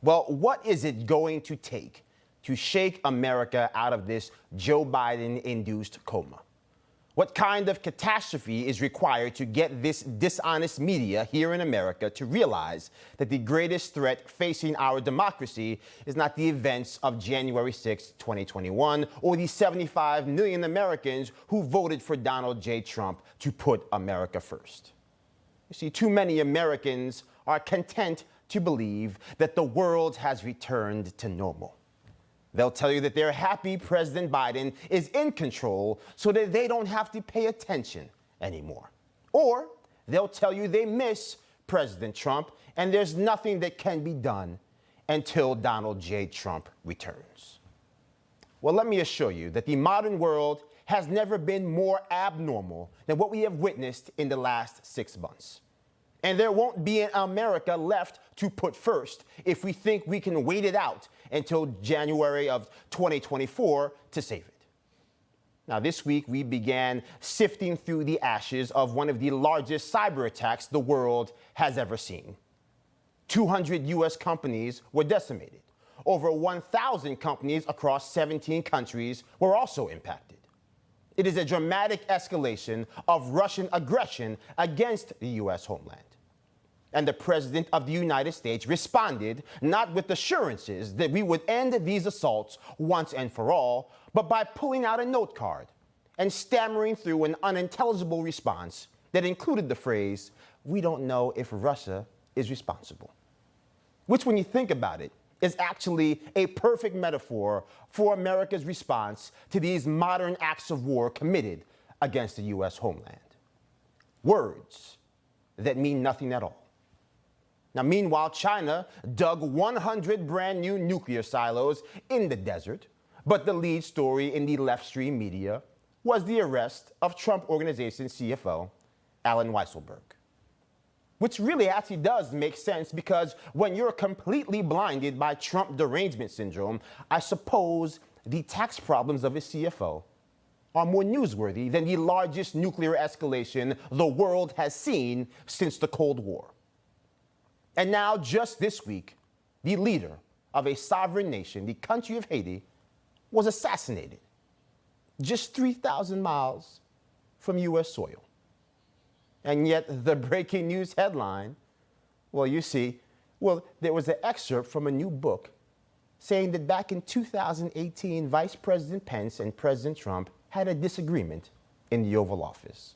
Well, what is it going to take to shake America out of this Joe Biden-induced coma? What kind of catastrophe is required to get this dishonest media here in America to realize that the greatest threat facing our democracy is not the events of January 6, 2021, or the 75 million Americans who voted for Donald J. Trump to put America first? You see, too many Americans are content to believe that the world has returned to normal. They'll tell you that they're happy President Biden is in control so that they don't have to pay attention anymore. Or they'll tell you they miss President Trump and there's nothing that can be done until Donald J. Trump returns. Well, let me assure you that the modern world has never been more abnormal than what we have witnessed in the last 6 months. And there won't be an America left to put first if we think we can wait it out until January of 2024 to save it. Now, this week, we began sifting through the ashes of one of the largest cyber attacks the world has ever seen. 200 U.S. companies were decimated. Over 1,000 companies across 17 countries were also impacted. It is a dramatic escalation of Russian aggression against the U.S. homeland. And the President of the United States responded not with assurances that we would end these assaults once and for all, but by pulling out a note card and stammering through an unintelligible response that included the phrase, "We don't know if Russia is responsible." Which, when you think about it, is actually a perfect metaphor for America's response to these modern acts of war committed against the U.S. homeland. Words that mean nothing at all. Now, meanwhile, China dug 100 brand new nuclear silos in the desert, but the lead story in the left-stream media was the arrest of Trump Organization CFO Allen Weisselberg. Which really actually does make sense, because when you're completely blinded by Trump derangement syndrome, I suppose the tax problems of his CFO are more newsworthy than the largest nuclear escalation the world has seen since the Cold War. And now, just this week, the leader of a sovereign nation, the country of Haiti, was assassinated just 3,000 miles from U.S. soil. And yet the breaking news headline, there was an excerpt from a new book saying that back in 2018, Vice President Pence and President Trump had a disagreement in the Oval Office.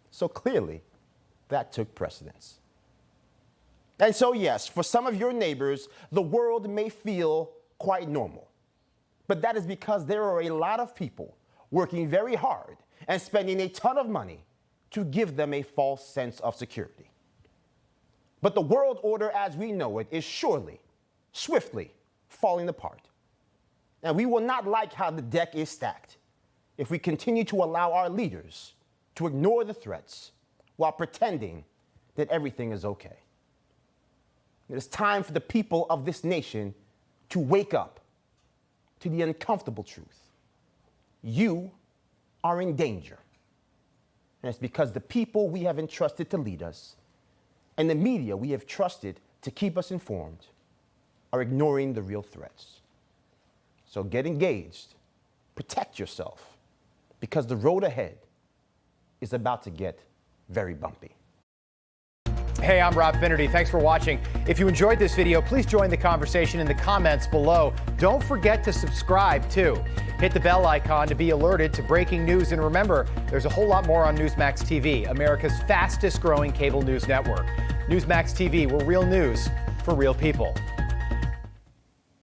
So clearly, that took precedence. And so, yes, for some of your neighbors, the world may feel quite normal. But that is because there are a lot of people working very hard and spending a ton of money to give them a false sense of security. But the world order as we know it is surely, swiftly falling apart. And we will not like how the deck is stacked if we continue to allow our leaders to ignore the threats while pretending that everything is okay. It is time for the people of this nation to wake up to the uncomfortable truth. You are in danger. And it's because the people we have entrusted to lead us and the media we have trusted to keep us informed are ignoring the real threats. So get engaged, protect yourself, because the road ahead is about to get very bumpy. Hey, I'm Rob Finnerty. Thanks for watching. If you enjoyed this video, please join the conversation in the comments below. Don't forget to subscribe, too. Hit the bell icon to be alerted to breaking news. And remember, there's a whole lot more on Newsmax TV, America's fastest growing cable news network. Newsmax TV, we're real news for real people.